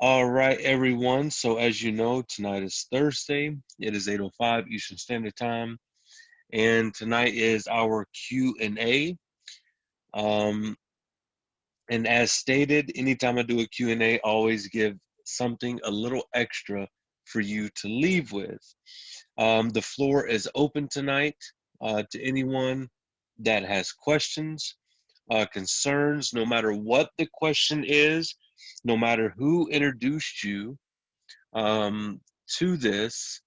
All right, everyone. So as you know, tonight is Thursday. It is 8:05 Eastern Standard Time, and tonight is our Q&A. Um, and as stated, anytime I do a Q&A, I always give something a little extra for you to leave with. The floor is open tonight to anyone that has questions, concerns, no matter what the question is, no matter who introduced you um, to this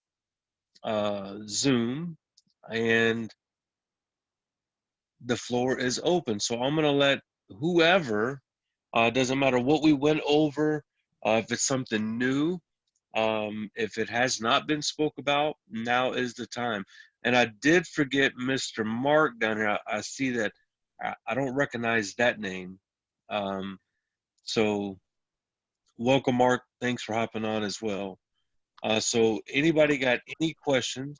Zoom, and the floor is open. So I'm going to let whoever, doesn't matter what we went over, if it's something new, if it has not been spoke about, now is the time. And I did forget Mr. Mark down here. I see that I don't recognize that name. So welcome, Mark. Thanks for hopping on as well. So anybody got any questions?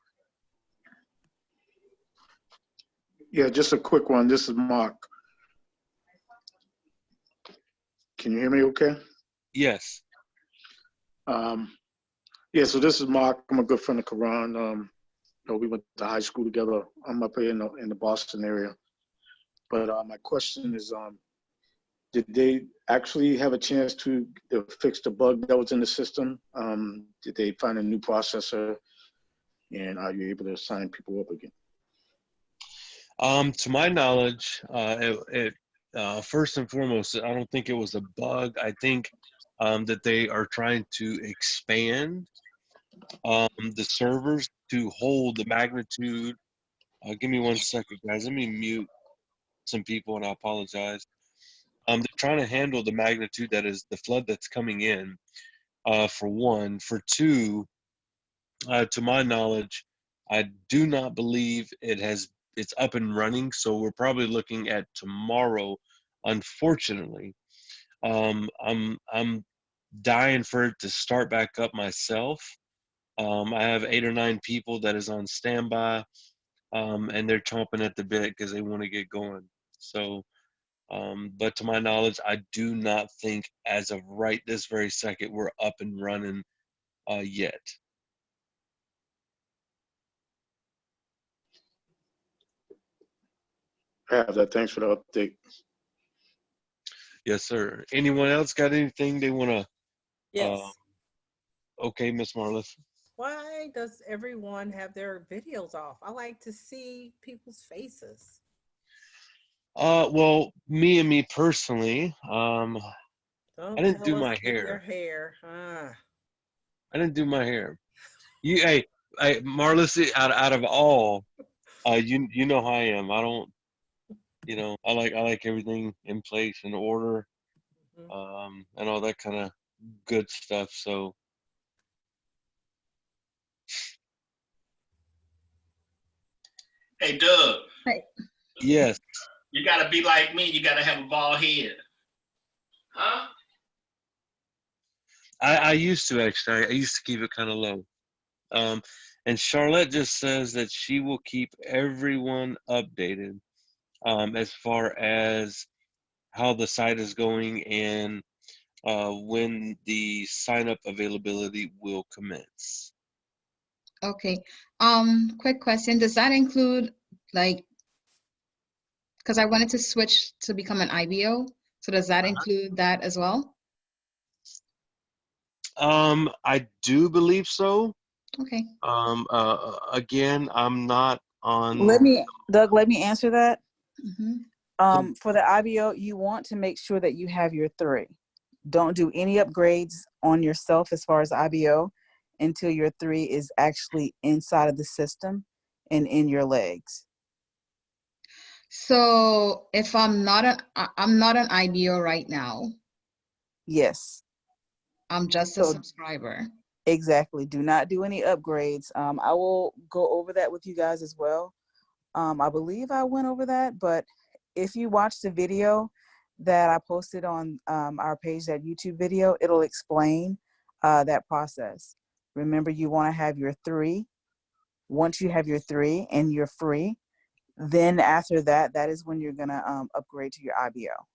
Yeah, just a quick one. This is Mark. Can you hear me okay? Yes. Yeah, so this is Mark. I'm a good friend of Karan. We went to high school together. I'm up here in the Boston area. But my question is, did they actually have a chance to fix the bug that was in the system? Did they find a new processor? And are you able to sign people up again? To my knowledge, first and foremost, I don't think it was a bug. I think that they are trying to expand the servers to hold the magnitude. Give me 1 second, guys. Let me mute some people, and I apologize. They're trying to handle the magnitude that is the flood that's coming in, for one. For two, to my knowledge, I do not believe it's up and running. So we're probably looking at tomorrow, unfortunately. I'm dying for it to start back up myself. I have 8 or 9 people that is on standby, and they're chomping at the bit because they want to get going. So, but to my knowledge, I do not think as of right this very second we're up and running yet. I have that. Thanks for the update. Yes, sir. Anyone else got anything they want to? Yes. Okay, Miss Marlis. Why does everyone have their videos off? I like to see people's faces. Well, me personally, I Don't didn't tell do us my your hair. hair. I didn't do my hair. Hey, Marlis, out of all, you know how I am. I don't, I like everything in place in order, Mhm. and all that kind of good stuff. So Hey, Doug, Right. yes, you gotta be like me. You gotta have a bald head. Huh? I used to actually. I used to keep it kind of low. Um, and Charlotte just says that she will keep everyone updated, as far as how the site is going and when the sign up availability will commence. Okay. Quick question. Does that include like, because I wanted to switch to become an IBO. So does that include that as well? I do believe so. Okay. Again, I'm not on. Doug, let me answer that. Mm-hmm. For the IBO, you want to make sure that you have your 3. Don't do any upgrades on yourself as far as IBO until your 3 is actually inside of the system and in your legs. So if I'm not an IBO right now. Yes. I'm just a subscriber. Exactly. Do not do any upgrades. I will go over that with you guys as well. I believe I went over that, but if you watch the video that I posted on our page, that YouTube video, it'll explain that process. Remember, you want to have your 3. Once you have your 3 and you're free, then after that, that is when you're gonna upgrade to your IBO.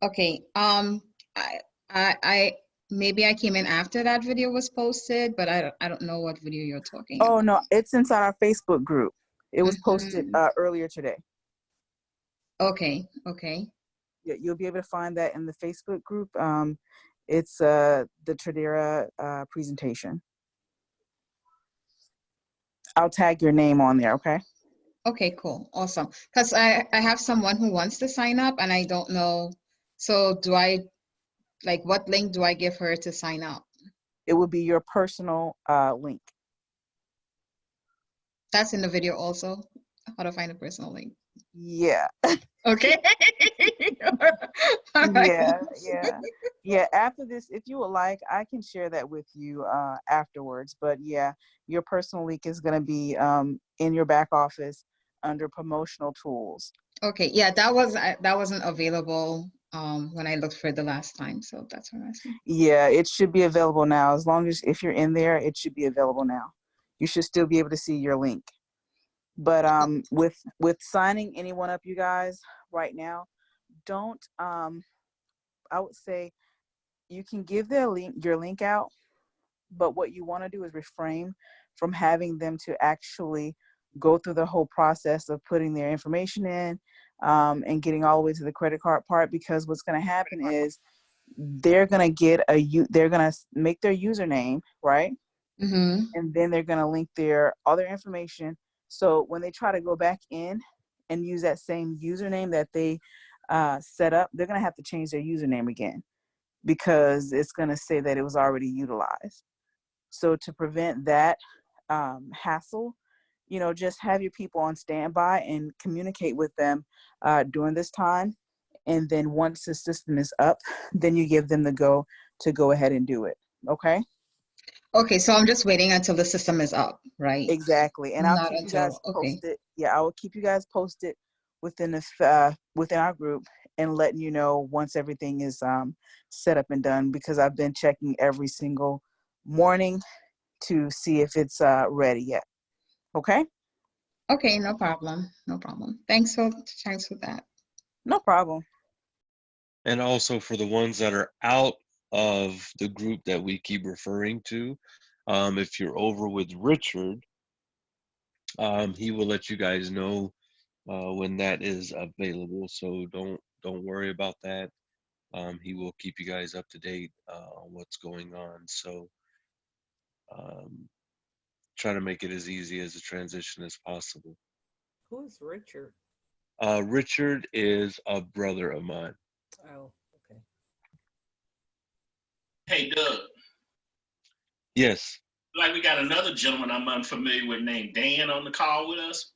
Okay. I maybe I came in after that video was posted, but I don't know what video you're talking Oh about. no, it's inside our Facebook group. It was posted Mhm. earlier today. Okay, okay. Yeah, you'll be able to find that in the Facebook group. It's the Tradera presentation. I'll tag your name on there, okay? Okay, cool. Awesome. Because I have someone who wants to sign up and I don't know. So do I, like, what link do I give her to sign up? It would be your personal link. That's in the video also. How to find a personal link. Yeah. Okay. All right. Yeah. After this, if you would like, I can share that with you afterwards. But yeah, your personal link is going to be in your back office under promotional tools. Okay. Yeah, that wasn't available when I looked for it the last time. So that's what I'm asking. Yeah, it should be available now. As long as if you're in there, it should be available now. You should still be able to see your link. But with signing anyone up, you guys, right now, don't I would say you can give your link out, but what you want to do is refrain from having them to actually go through the whole process of putting their information in and getting all the way to the credit card part, because what's going to happen is they're going to they're going to make their username, right? Mm-hmm. And then they're going to link their other information. So when they try to go back in and use that same username that they set up, they're going to have to change their username again, because it's going to say that it was already utilized. So to prevent that hassle, just have your people on standby and communicate with them during this time. And then once the system is up, then you give them the go to go ahead and do it. Okay? Okay, so I'm just waiting until the system is up, right? Exactly. And I'll Not keep you guys until, okay. posted. Yeah, I will keep you guys posted within within our group, and letting you know once everything is set up and done, because I've been checking every single morning to see if it's ready yet. Okay? Okay, no problem. No problem. Thanks for that. No problem. And also for the ones that are out of the group that we keep referring to, if you're over with Richard, he will let you guys know when that is available. So don't worry about that. He will keep you guys up to date on what's going on. So um, try to make it as easy as a transition as possible. Who's Richard? Richard is a brother of mine. Oh, okay. Hey, Doug, Yes. like we got another gentleman I'm unfamiliar with named Dan on the call with us.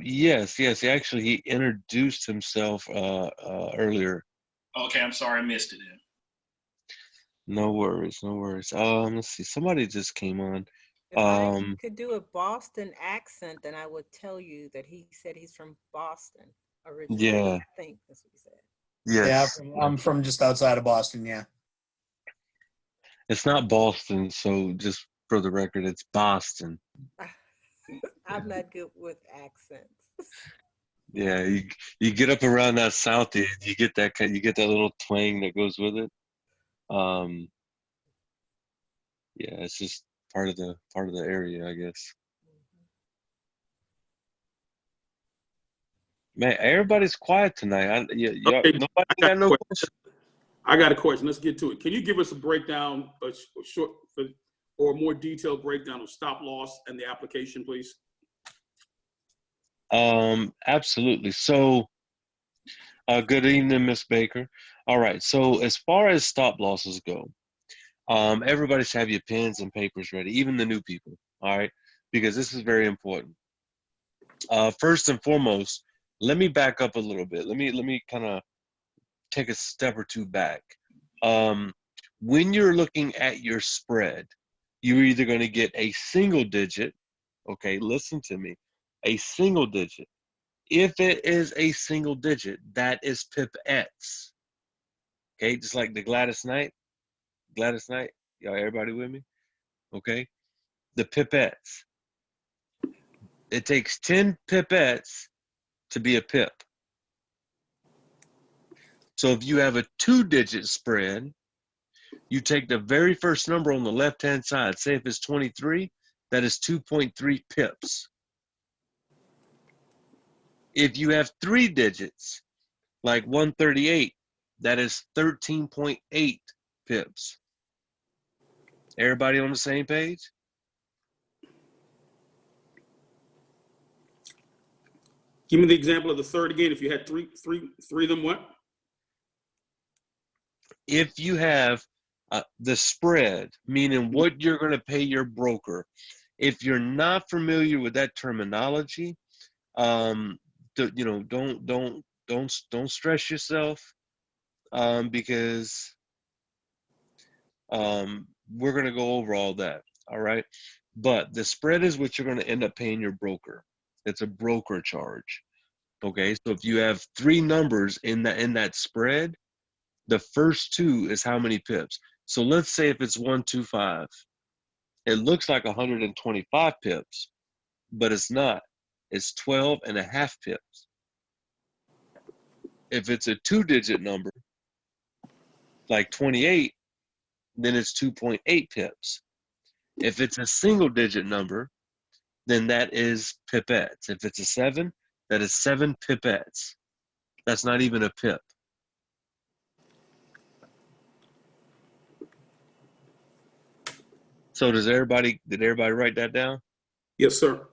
Yes. Actually, he introduced himself earlier. Okay, I'm sorry I missed it then. No worries. Let's see. Somebody just came on. If I could do a Boston accent, then I would tell you that he said he's from Boston originally. Yeah. I think that's what he said. Yeah, Yes. I'm from just outside of Boston. Yeah. It's not Boston, so just for the record, it's Boston. I'm not good with accents. Yeah, you get up around that south, you get that little twang that goes with it. Yeah, it's just part of the area, I guess. Man, everybody's quiet tonight. Okay, Nobody got no question. I got a question. Let's get to it. Can you give us a breakdown, a short or more detailed breakdown of stop loss and the application, please? Absolutely. So, good evening, Miss Baker. All right. So, as far as stop losses go, everybody should have your pens and papers ready, even the new people. All right, because this is very important. First and foremost, let me back up a little bit. Let me kind of take a step or two back. When you're looking at your spread, you're either going to get a single digit. Okay, listen to me. A single digit. If it is a single digit, that is pipettes. Okay, just like the Gladys Knight. Y'all, everybody with me? Okay, the pipettes. It takes 10 pipettes to be a pip. So if you have a 2-digit spread, You take the very first number on the left-hand side. Say if it's 23, that is 2.3 pips. If you have 3 digits, like 138, that is 13.8 pips. Everybody on the same page? Give me the example of the third again. If you had three of them, what? If you have the spread, meaning what you're going to pay your broker, if you're not familiar with that terminology, don't stress yourself, because we're going to go over all that. All right. But the spread is what you're going to end up paying your broker. It's a broker charge. Okay. So if you have 3 numbers in that spread, the first 2 is how many pips. So let's say if it's 125, it looks like 125 pips, but it's not. It's 12.5 pips. If it's a 2-digit number, like 28, then it's 2.8 pips. If it's a single-digit number, then that is pipettes. If it's a 7, that is 7 pipettes. That's not even a pip. So did everybody write that down? Yes, sir.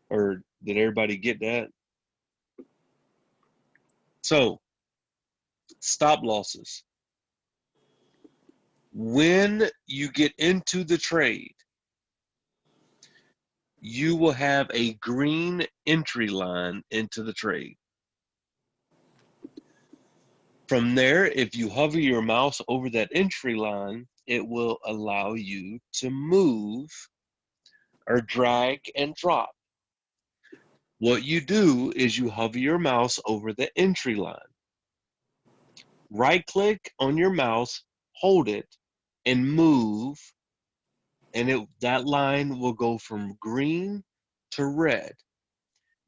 Or did everybody get that? So, stop losses. When you get into the trade, you will have a green entry line into the trade. From there, if you hover your mouse over that entry line, it will allow you to move or drag and drop. What you do is you hover your mouse over the entry line. Right-click on your mouse, hold it, and move, and that line will go from green to red.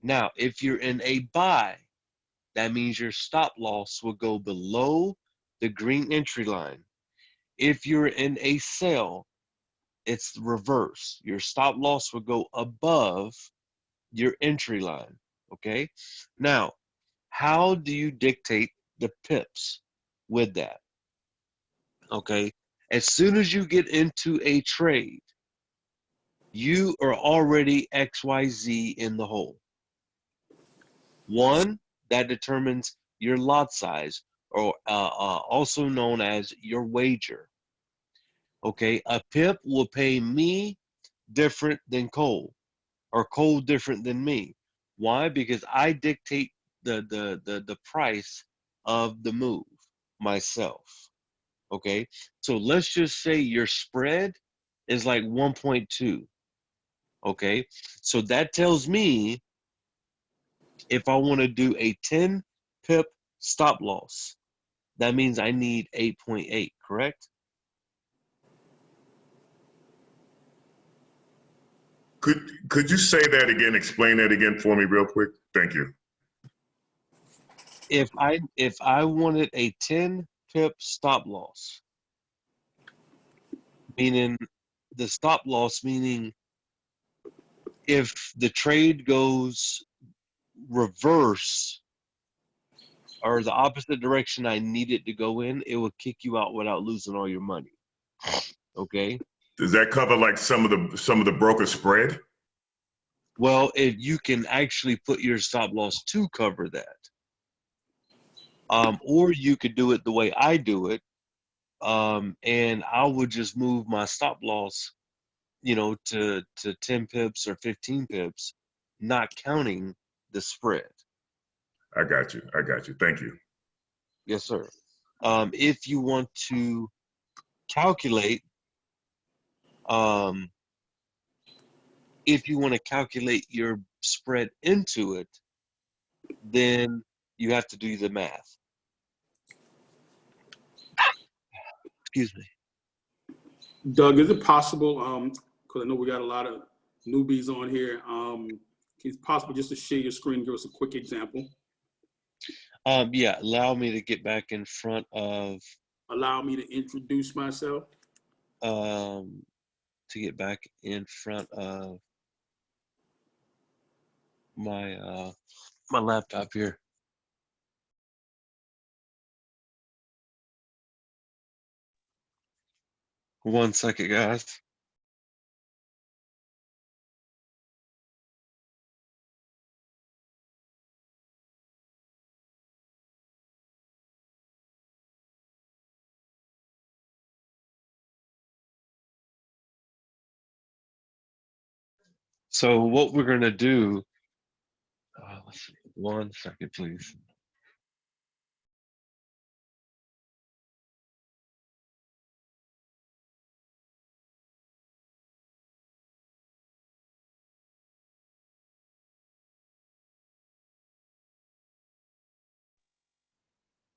Now, if you're in a buy, that means your stop loss will go below the green entry line. If you're in a sell, it's the reverse. Your stop loss will go above your entry line, okay? Now, how do you dictate the pips with that? Okay, as soon as you get into a trade, you are already XYZ in the hole. 1, that determines your lot size, or also known as your wager. Okay, a pip will pay me different than Cole, or Cole different than me. Why? Because I dictate the price of the move myself. Okay, so let's just say your spread is like 1.2. Okay, so that tells me if I want to do a 10 pip stop loss, that means I need 8.8, correct? Could you say that again? Explain that again for me real quick. Thank you. If I wanted a 10 pip stop loss, meaning the stop loss, meaning if the trade goes reverse or the opposite direction I need it to go in, it will kick you out without losing all your money. Okay. Does that cover like some of the broker spread? Well, if you can actually put your stop loss to cover that, or you could do it the way I do it, and I would just move my stop loss, to 10 pips or 15 pips, not counting the spread. I got you. Thank you. Yes, sir. If you want to calculate, your spread into it, then you have to do the math. Excuse me. Doug, is it possible, because I know we got a lot of newbies on here, is it possible just to share your screen and give us a quick example? Yeah, allow me to get back in front of allow me to introduce myself? To get back in front of my my laptop here. One second, guys. So what we're gonna do, let's see, 1 second, please.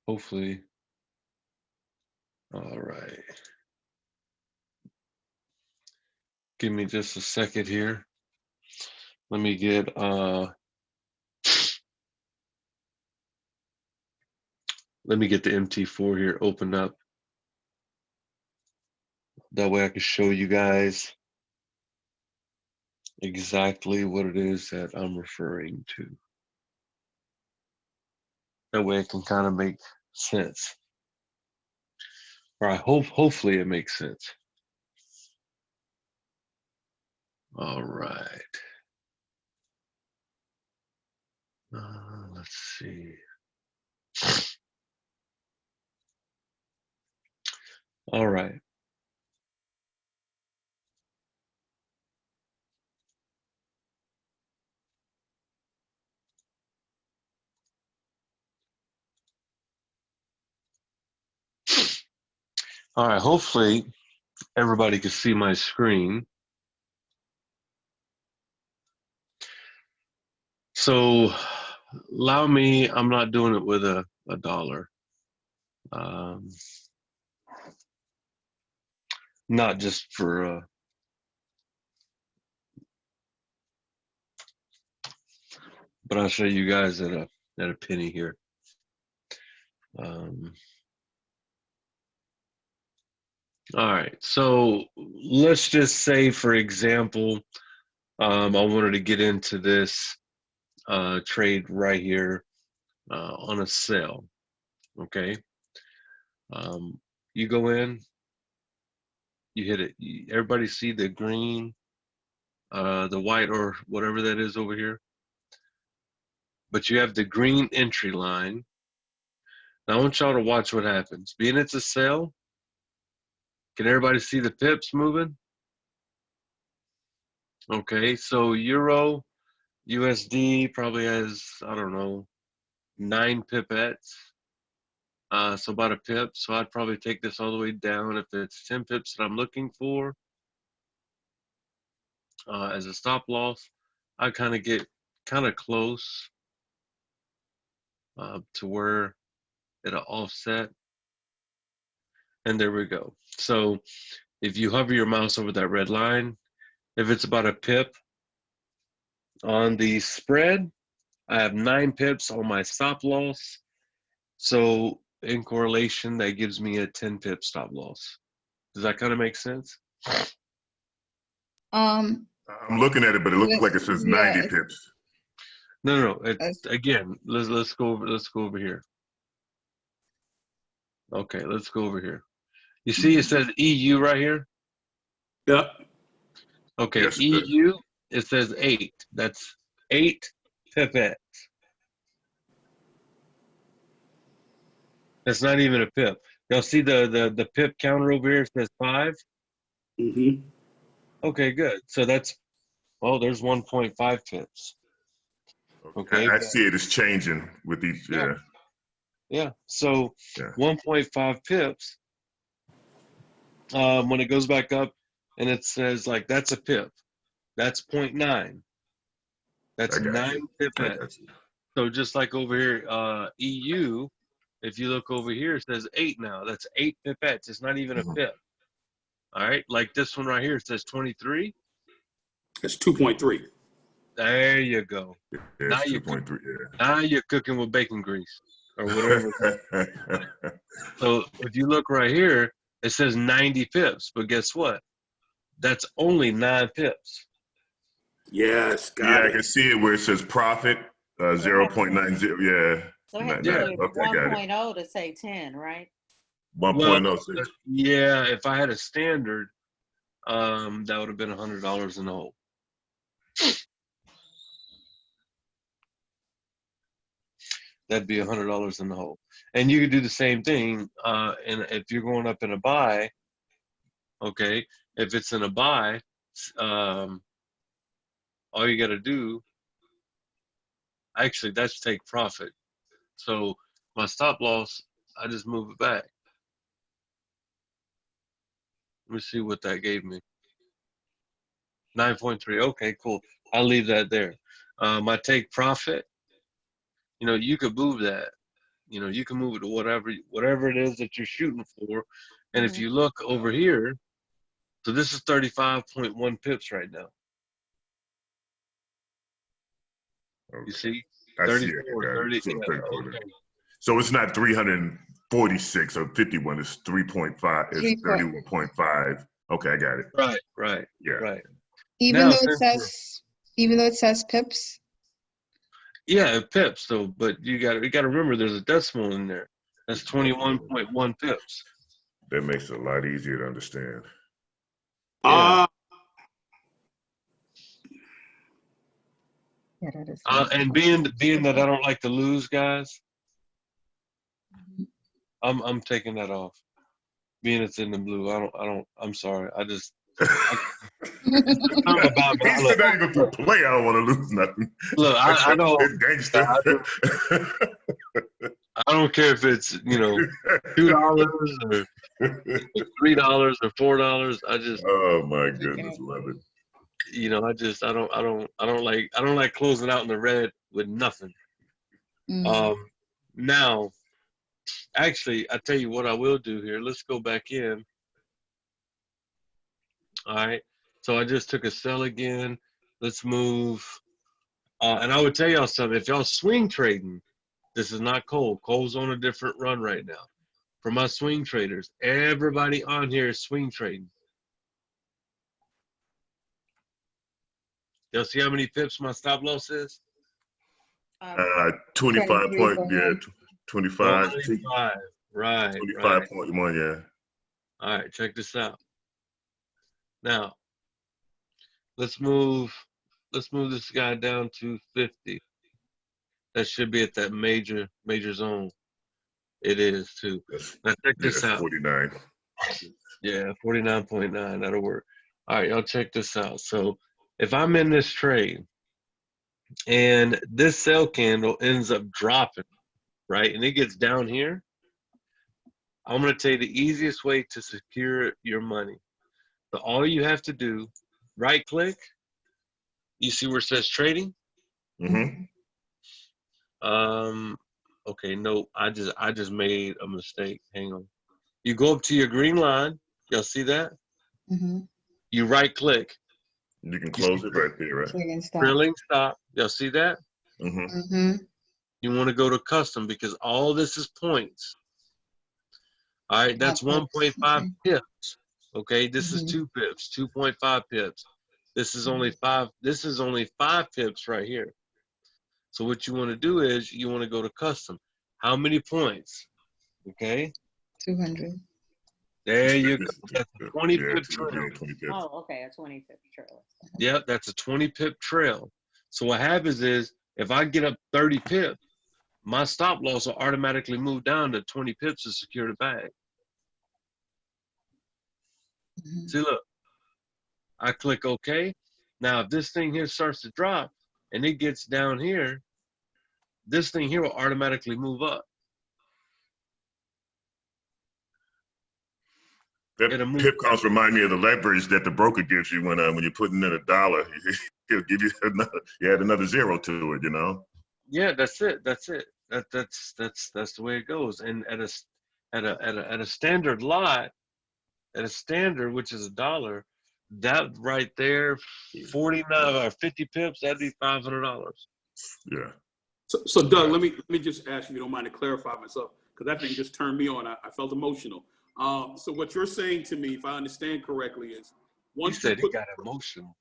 Hopefully, all right. Give me just a second here. Let me get the MT4 here opened up. That way I can show you guys exactly what it is that I'm referring to. That way it can kind of make sense. Or hopefully it makes sense. All right. Let's see. All right. All right. Hopefully everybody can see my screen. So allow me, I'm not doing it with a dollar. Not just for but I'll show you guys at a penny here. All right, so let's just say, for example, I wanted to get into this trade right here on a sell. Okay, you go in, you hit it. Everybody see the green, the white, or whatever that is over here? But you have the green entry line. Now I want y'all to watch what happens. Being it's a sell, can everybody see the pips moving? Okay, so Euro USD probably has, I don't know, 9 pipettes. So about a pip. So I'd probably take this all the way down if it's 10 pips that I'm looking for as a stop loss. I kind of get kind of close to where it'll offset. And there we go. So if you hover your mouse over that red line, if it's about a pip on the spread, I have 9 pips on my stop loss. So in correlation, that gives me a 10 pip stop loss. Does that kind of make sense? I'm looking at it, but it looks like it says 90 yeah, pips. No. Again, let's go over here. Okay, let's go over here. You see, it says EU right here. Yep. Okay, Yes, EU. It says 8. That's 8 pipettes. That's not even a pip. Y'all see the pip counter over here? It says 5. Mm-hmm. Okay, good. So that's, well, there's 1.5 pips. Okay. I see it is changing with each. Yeah. Yeah. So Yeah. 1.5 pips. When it goes back up and it says like that's a pip, that's 0.9. That's I got 9 you. pipettes. So just like over here, EU, if you look over here, it says 8 now. That's 8 pipettes. It's not even a pip. All right. Like this one right here, it says 23. That's 2.3. There you go. Yeah, Now it's you're 2.3. Yeah. now you're cooking with bacon grease. or whatever. So if you look right here, it says 90 pips, but guess what? That's only 9 pips. Yes, Yeah, got I it. can see it where it says profit, 0.90. Yeah. So it has to Yeah. say Okay, I got it. 1.0 to say 10, right? 1.0 says. Yeah, if I had a standard, that would have been $100 in the hole. That'd be $100 in the hole. And you could do the same thing. And if you're going up in a buy, okay, if it's in a buy, all you got to do, actually, that's take profit. So my stop loss, I just move it back. Let me see what that gave me. 9.3. Okay, cool. I'll leave that there. My take profit, you could move that. You can move it to whatever it is that you're shooting for. And if you look over here, so this is 35.1 pips right now. You see? I see 34, it. 30. So, Yeah, okay. so it's not 346 or 51. It's 3.5. It's 31.5. Okay, I got it. Right. Yeah. Right. Even Now, though it says pips. yeah, pips though, but you got to remember there's a decimal in there. That's 21.1 pips. That makes it a lot easier to understand. Yeah. Yeah, that is. And being that I don't like to lose, guys, I'm taking that off. Being it's in the blue, I'm sorry. Something about He said not even for play. I don't want to lose nothing. Look, I know. It's gangster. I don't care if it's $2 or $3 or $4. I just. Oh my goodness, love it. I don't like closing out in the red with nothing. Now, actually, I tell you what I will do here. Let's go back in. All right. So I just took a sell again. Let's move. And I would tell y'all something. If y'all swing trading, this is not Cole. Cole's on a different run right now. For my swing traders, everybody on here is swing trading. Y'all see how many pips my stop loss is? 25 point, yeah, 25. 25, right. 25.1, yeah. All right, check this out. Now, let's move this guy down to 50. That should be at that major zone. It is too. Now check this out. 49. Yeah, 49.9. That'll work. All right, y'all check this out. So if I'm in this trade and this sell candle ends up dropping, right, and it gets down here, I'm going to tell you the easiest way to secure your money. So all you have to do, right click. You see where it says trading? Mm-hmm. Okay, no, I just made a mistake. Hang on. You go up to your green line. Y'all see that? Mm-hmm. You right click. You can close it right there, right? Trailing stop. Y'all see that? Mm-hmm. Mm-hmm. You want to go to custom because all this is points. All right, that's 1.5 pips. Okay, this is 2 pips, 2.5 pips. This is only 5. This is only 5 pips right here. So what you want to do is you want to go to custom. How many points? Okay. 200. There you go. That's a 20 pip trail. Oh, okay, a 20 pip trail. Yep, that's a 20 pip trail. So what happens is if I get up 30 pips, my stop loss will automatically move down to 20 pips to secure the bag. See, look, I click OK. Now, if this thing here starts to drop and it gets down here, this thing here will automatically move up. That pip counts remind me of the leverage that the broker gives you when you're putting in $1. He'll give you another zero to it, Yeah, that's it. That's the way it goes. And at a standard lot, at a standard, which is $1, that right there, 49 or 50 pips, that'd be $500. Yeah. So Doug, let me just ask you, if you don't mind, to clarify myself, because that thing just turned me on. I felt emotional. So what you're saying to me, if I understand correctly, is He said he got emotional.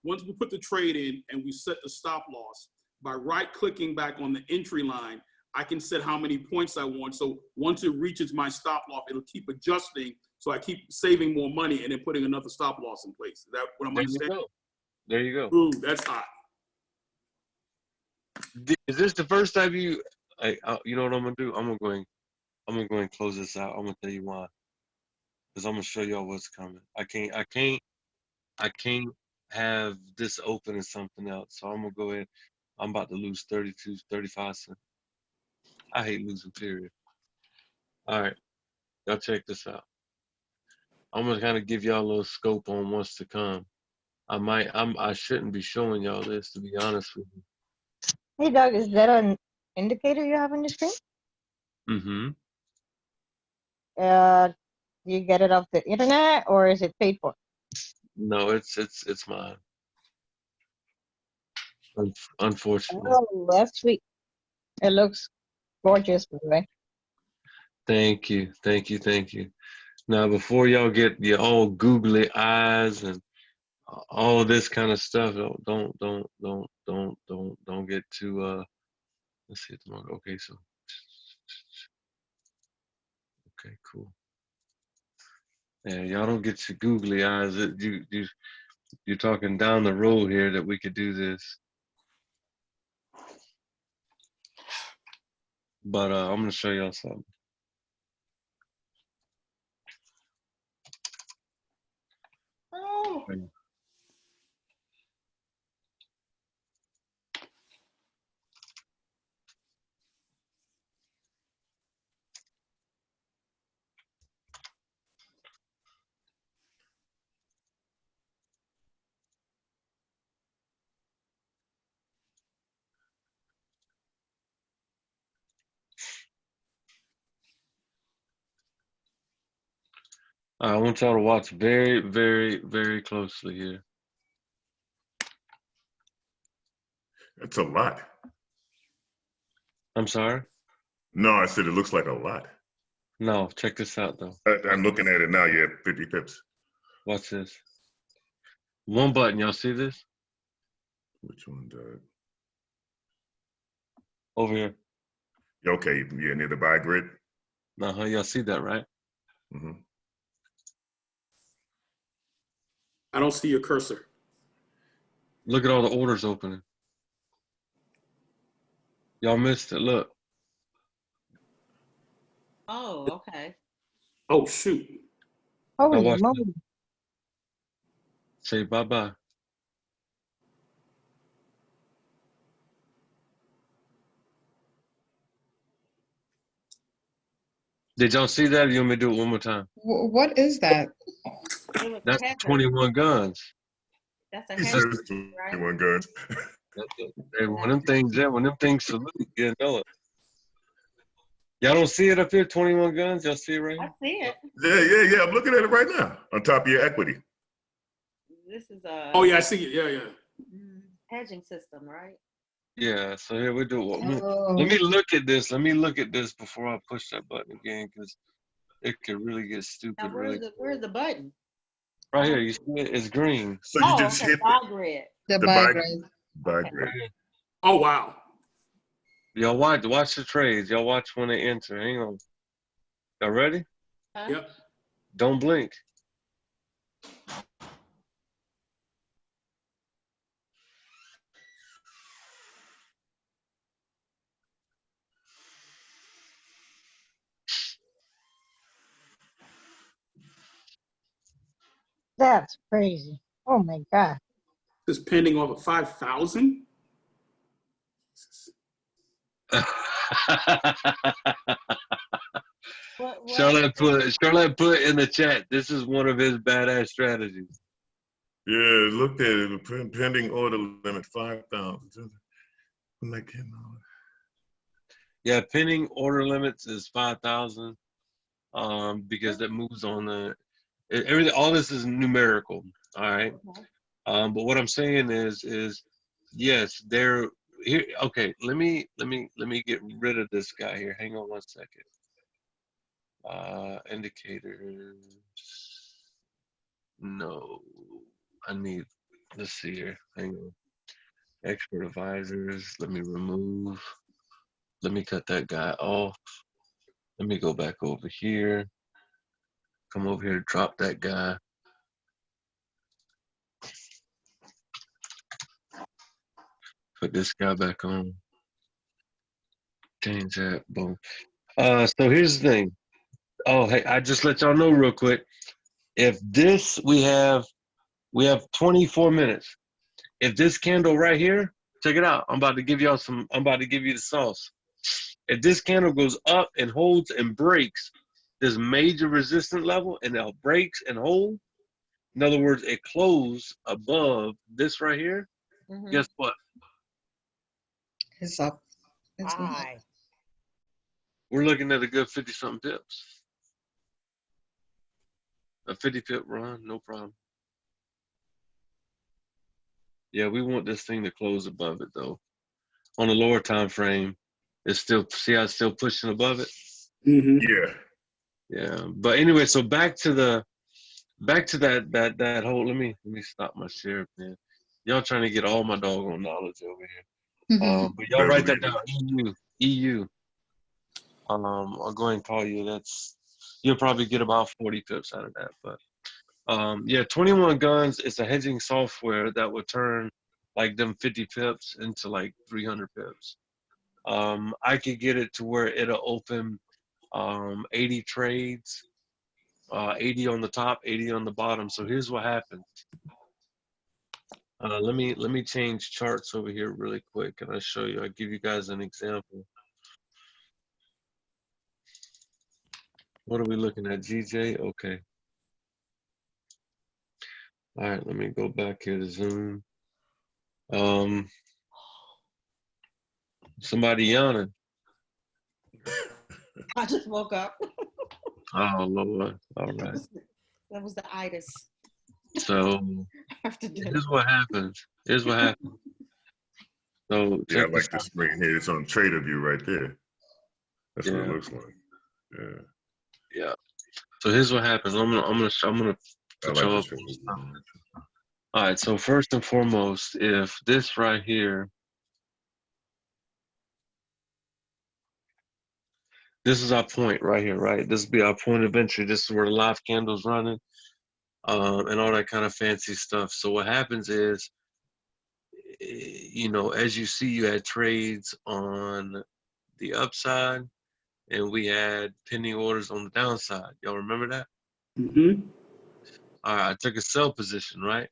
once we put the trade in and we set the stop loss, by right-clicking back on the entry line, I can set how many points I want. So once it reaches my stop loss, it'll keep adjusting. So I keep saving more money and then putting another stop loss in place. Is that what I'm understanding? There you go. Ooh, that's hot. Is this the first time you? You know what I'm gonna do? I'm gonna go and close this out. I'm gonna tell you why. Because I'm gonna show y'all what's coming. I can't have this open as something else. So I'm gonna go ahead. I'm about to lose 32, 35 cents. I hate losing, period. All right, y'all check this out. I'm gonna kind of give y'all a little scope on what's to come. I shouldn't be showing y'all this, to be honest with you. Hey, Doug, is that an indicator you have on your screen? Mm-hmm. Do you get it off the internet or is it paid for? No, it's mine. Unfortunately. Oh, that's sweet. It looks gorgeous, by the way. Thank you. Now, before y'all get your all googly eyes and all this kind of stuff, don't get too let's see. Okay, so okay, cool. Yeah, y'all don't get your googly eyes. You're talking down the road here that we could do this. But I'm gonna show y'all something. Oh. I want y'all to watch very, very, very closely here. That's a lot. I'm sorry? No, I said it looks like a lot. No, check this out though. I'm looking at it now. Yeah, 50 pips. Watch this. One button, y'all see this? Which one, Doug? Over here. Okay, yeah, near the buy grid. Uh-huh, y'all see that, right? Mm-hmm. I don't see your cursor. Look at all the orders opening. Y'all missed it, look. Oh, okay. Oh, shoot. Now Holy watch moly. this. Say bye-bye. Did y'all see that? Or you want me to do it one more time? What is that? It was That's hedger. 21 guns. That's a He hedger, says right? 21 guns. Hey, when them things salute, you know it. Y'all don't see it up here, 21 guns? Y'all see it right I here? see it. Yeah. I'm looking at it right now. On top of your equity. This is a Oh, yeah, I see it. Yeah. hedging system, right? Yeah, so here we do it. Oh, Let me look at this. Let me look at this before I push that button again, because it could really get Now, stupid really. where's the button? Right here, you see it? It's green. So you Oh, just okay, hit buy grid. the the buy buy grid. Okay. grid. Right here. Oh, wow. Y'all watch the trades. Y'all watch when they enter. Hang on. Y'all ready? Huh? Yep. Don't blink. That's crazy. Oh my God. This is pending over 5,000. What? Charlotte put in the chat. This is one of his badass strategies. Yeah, looked at it. Pending order limit 5,000. Yeah, pending order limits is 5,000. Because that moves on the everything. All this is numerical. All right. Okay. But what I'm saying is yes, here. Okay, let me get rid of this guy here. Hang on one second. Indicators. No, I need. Let's see here. Hang on. Expert advisors. Let me remove. Let me cut that guy off. Let me go back over here. Come over here. Drop that guy. Put this guy back on. Change that. Boom. So here's the thing. Oh, hey, I just let y'all know real quick. If this we have 24 minutes. If this candle right here, check it out. I'm about to give y'all some. I'm about to give you the sauce. If this candle goes up and holds and breaks this major resistance level and it breaks and holds, in other words, it closed above this right here. Mhm. Guess what? It's up. It's going up. Buy. We're looking at a good 50-something pips. A 50-pip run, no problem. Yeah, we want this thing to close above it though. On the lower time frame, it's still, see how it's still pushing above it? Mm-hmm. Yeah. Yeah. But anyway, so back to that whole, let me stop my share, man. Y'all trying to get all my doggone knowledge over here. But y'all write that down. EU. I'll go ahead and call you. You'll probably get about 40 pips out of that. But yeah, 21 guns is a hedging software that would turn like them 50 pips into like 300 pips. I could get it to where it'll open 80 trades, 80 on the top, 80 on the bottom. So here's what happens. Let me change charts over here really quick, and I'll show you. I'll give you guys an example. What are we looking at, GJ? Okay. All right, let me go back here to Zoom. Somebody yawning. I just woke up. Oh Lord. All right. That was the itis. So After dinner. here's what happens. Here's what happens. So Yeah, I check this like the out. screen here. It's on Trader View right there. That's what it Yeah. looks like. Yeah. Yeah. So here's what happens. I'm gonna I put like y'all the up Trader on View. something. All right. So first and foremost, if this right here, this is our point right here, right? This will be our point of entry. This is where the live candle's running, and all that kind of fancy stuff. So what happens is, as you see, you had trades on the upside, and we had pending orders on the downside. Y'all remember that? Mm-hmm. All right, I took a sell position, right?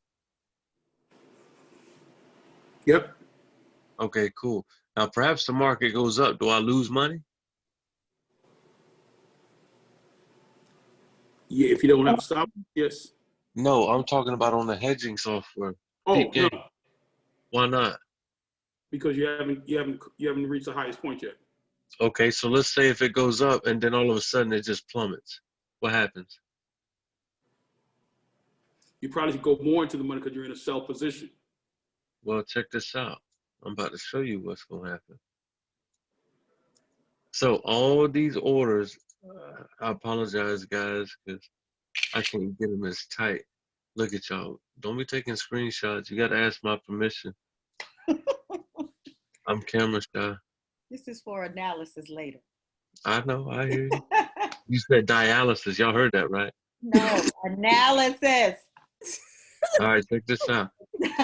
Yep. Okay, cool. Now, perhaps the market goes up. Do I lose money? Yeah, if you don't have stop, yes. No, I'm talking about on the hedging software. Oh Peep no, game. Why not? because you haven't reached the highest point yet. Okay, so let's say if it goes up and then all of a sudden it just plummets. What happens? You probably should go more into the money because you're in a sell position. Well, check this out. I'm about to show you what's going to happen. So all these orders, I apologize, guys, because I can't get them as tight. Look at y'all. Don't be taking screenshots. You got to ask my permission. I'm camera shy. This is for analysis later. I know. I hear you. You said dialysis. Y'all heard that, right? No, analysis. All right, check this out.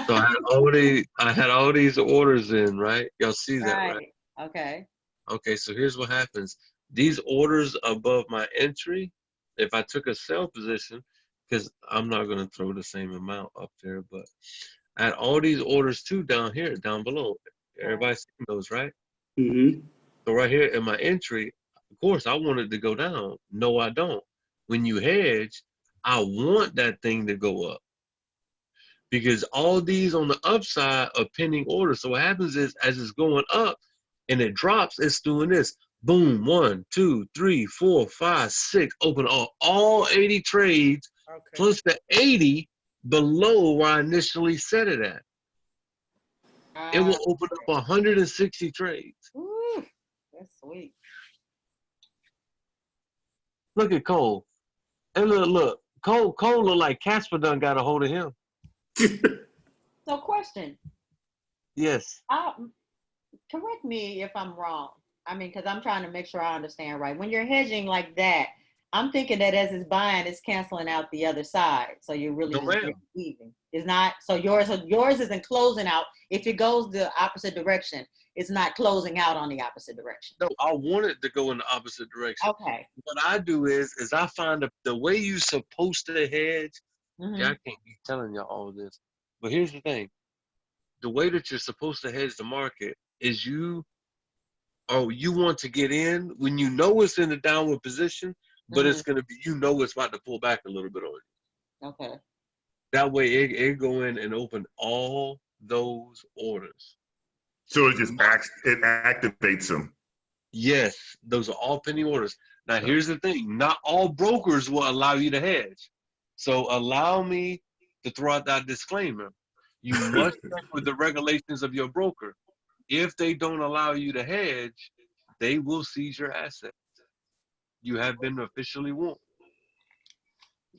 So I had all these orders in, right? Y'all see that, right? Okay. Okay, so here's what happens. These orders above my entry, if I took a sell position, because I'm not going to throw the same amount up there, but I had all these orders too down here, down below. Everybody's seeing those, right? Mm-hmm. So right here in my entry, of course, I want it to go down. No, I don't. When you hedge, I want that thing to go up. Because all these on the upside are pending orders. So what happens is, as it's going up and it drops, it's doing this. Boom, 1, 2, 3, 4, 5, 6. Open all 80 trades, plus the 80 below where I initially set it at. It will open up 160 trades. Ooh, that's sweet. Look at Cole. And look. Cole look like Casper done got a hold of him. So question, Yes. correct me if I'm wrong. I mean, because I'm trying to make sure I understand right. When you're hedging like that, I'm thinking that as it's buying, it's canceling out the other side. So you're really No, just ma'am. breaking even. It's not, so yours isn't closing out. If it goes the opposite direction, it's not closing out on the opposite direction. No, I want it to go in the opposite direction. Okay. What I do is I find the way you're supposed to hedge. Mhm. Yeah, I can't be telling y'all all of this. But here's the thing. The way that you're supposed to hedge the market is you want to get in when you know it's in a downward position, but it's going to be, it's about to pull back a little bit on you. Okay. That way it go in and open all those orders. So it just it activates them. Yes, those are all penny orders. Now, here's the thing. Not all brokers will allow you to hedge. So allow me to throw out that disclaimer. You must check with the regulations of your broker. If they don't allow you to hedge, they will seize your assets. You have been officially warned.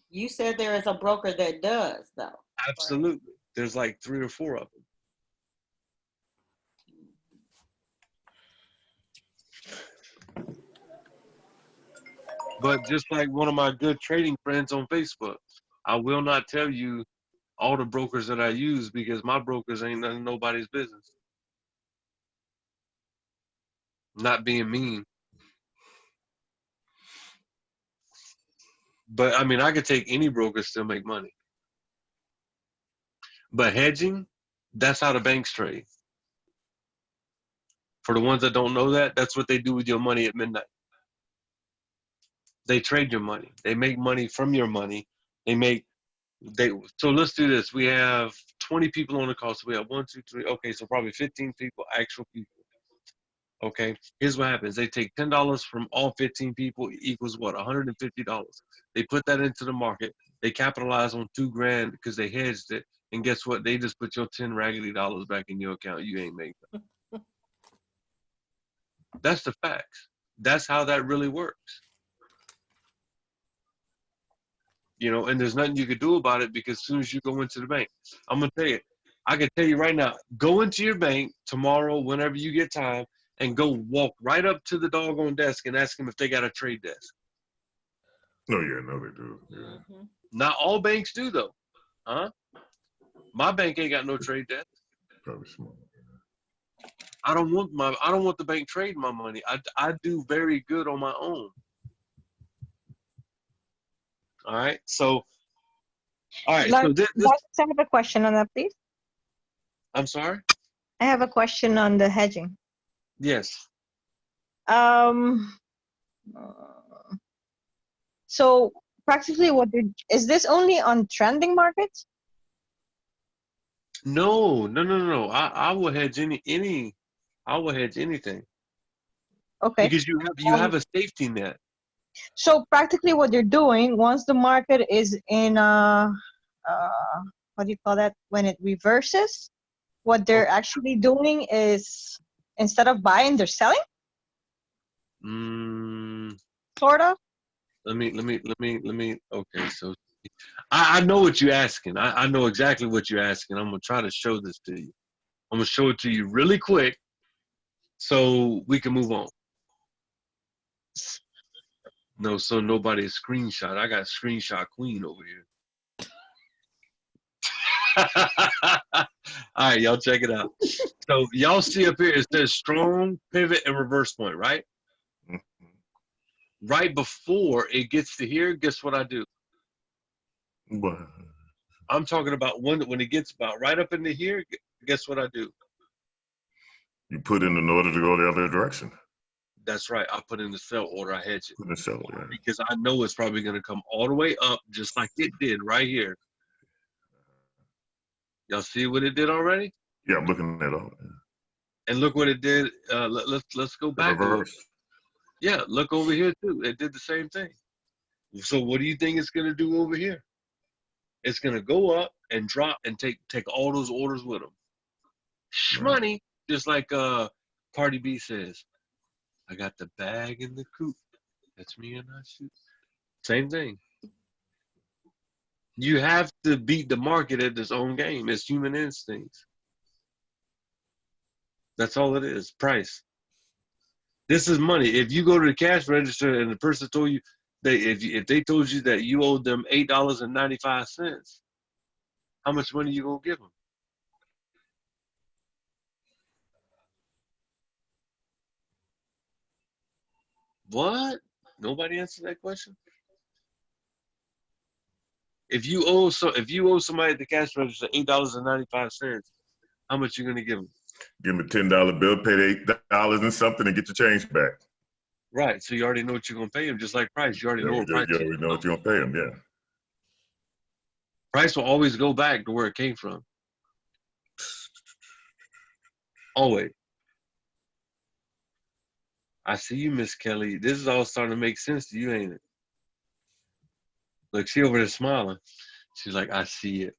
You said there is a broker that does, though. Absolutely. There's like 3 or 4 of them. But just like one of my good trading friends on Facebook, I will not tell you all the brokers that I use because my brokers ain't none of nobody's business. Not being mean. But I mean, I could take any broker, still make money. But hedging, that's how the banks trade. For the ones that don't know that, that's what they do with your money at midnight. They trade your money. They make money from your money. So let's do this. We have 20 people on the call. So we have 1, 2, 3. Okay, so probably 15 people, actual people. Okay, here's what happens. They take $10 from all 15 people equals what? $150. They put that into the market. They capitalize on $2,000 because they hedged it. And guess what? They just put your 10 raggedy dollars back in your account. You ain't making it. That's the facts. That's how that really works. And there's nothing you could do about it because as soon as you go into the bank, I'm going to tell you, I can tell you right now, go into your bank tomorrow, whenever you get time, and go walk right up to the doggone desk and ask them if they got a trade desk. Oh, yeah, no, they do. Yeah. Not all banks do, though. Huh? My bank ain't got no trade desk. Probably small. I don't want the bank trading my money. I do very good on my own. All right. So, all right. So this I have a question on that, please. I'm sorry? I have a question on the hedging. Yes. So practically is this only on trending markets? No. I will hedge I will hedge anything. Okay. Because you have a safety net. So practically what you're doing once the market is in what do you call that? When it reverses, what they're actually doing is instead of buying, they're selling? Sort of. Let me. Okay, so I know what you're asking. I know exactly what you're asking. I'm gonna try to show this to you. I'm gonna show it to you really quick, so we can move on. No, so nobody screenshot. I got screenshot queen over here. All right, y'all check it out. So y'all see up here it says strong pivot and reverse point, right? Right before it gets to here, guess what I do? What? I'm talking about when it gets about right up into here, guess what I do? You put in an order to go the other direction. That's right. I put in the sell order. I hedge it. Put in the sell, yeah. Because I know it's probably going to come all the way up just like it did right here. Y'all see what it did already? Yeah, I'm looking at all. Yeah. And look what it did. Let's go back. Yeah, look over here too. It did the same thing. So what do you think it's going to do over here? It's going to go up and drop and take all those orders with them. Shmoney. Just like Cardi B says, I got the bag in the coop. That's me and I shoot. Same thing. You have to beat the market at its own game. It's human instincts. That's all it is. Price. This is money. If you go to the cash register and the person told you if they told you that you owed them $8.95, how much money you gonna give them? What? Nobody answered that question. If you owe somebody at the cash register $8.95, how much you gonna give them? Give them a $10 bill, pay $8 and something, and get your change back. Right. So you already know what you're gonna pay them, just like price. You already know what price. You already know what you're gonna pay them. Yeah. Price will always go back to where it came from. Always. I see you, Miss Kelly. This is all starting to make sense to you, ain't it? Look, she over there smiling. She's like, I see it.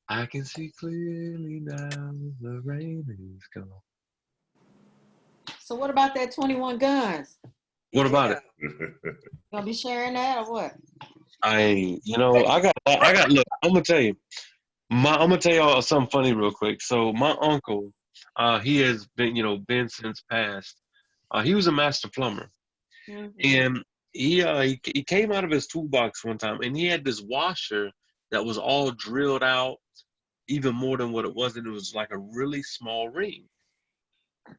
I can see clearly now the rain is gone. So what about that 21 guns? What about it? You gonna be sharing that or what? I got, look, I'm gonna tell you. I'm gonna tell y'all something funny real quick. So my uncle, he has been since passed. He was a master plumber. And he came out of his toolbox one time, and he had this washer that was all drilled out, even more than what it was, and it was like a really small ring.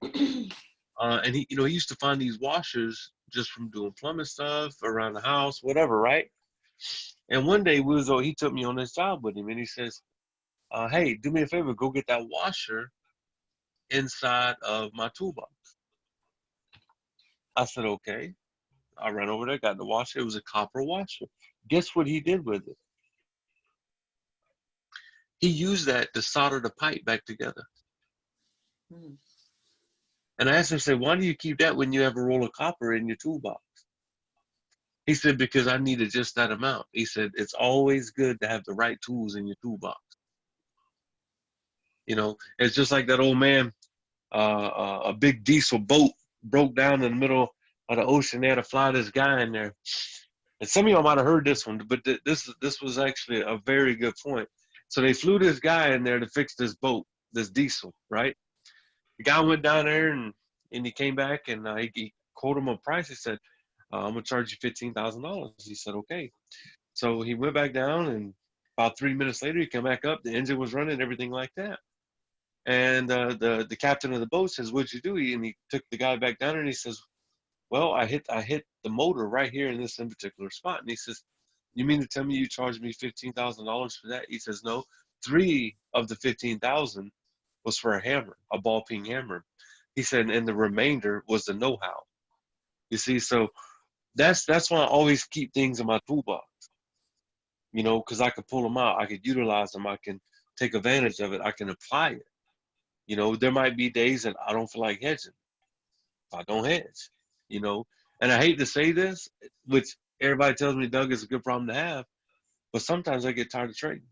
And he used to find these washers just from doing plumbing stuff around the house, whatever, right? And one day he took me on this job with him, and he says, "Hey, do me a favor, go get that washer inside of my toolbox." I said, "Okay." I ran over there, got the washer. It was a copper washer. Guess what he did with it? He used that to solder the pipe back together. And I asked him, I said, why do you keep that when you have a roll of copper in your toolbox? He said, because I needed just that amount. He said, it's always good to have the right tools in your toolbox. It's just like that old man, a big diesel boat broke down in the middle of the ocean. They had to fly this guy in there. And some of y'all might have heard this one, but this was actually a very good point. So they flew this guy in there to fix this boat, this diesel, right? The guy went down there and he came back and he quoted him a price. He said, I'm going to charge you $15,000. He said, okay. So he went back down, and about 3 minutes later, he came back up. The engine was running, everything like that. And the captain of the boat says, what'd you do? And he took the guy back down, and he says, well, I hit the motor right here in this particular spot. And he says, you mean to tell me you charged me $15,000 for that? He says, no, 3 of the 15,000 was for a hammer, a ball peen hammer. He said, and the remainder was the know-how. You see, so that's why I always keep things in my toolbox, because I could pull them out. I could utilize them. I can take advantage of it. I can apply it. There might be days that I don't feel like hedging. I don't hedge, and I hate to say this, which everybody tells me, Doug, is a good problem to have, but sometimes I get tired of trading.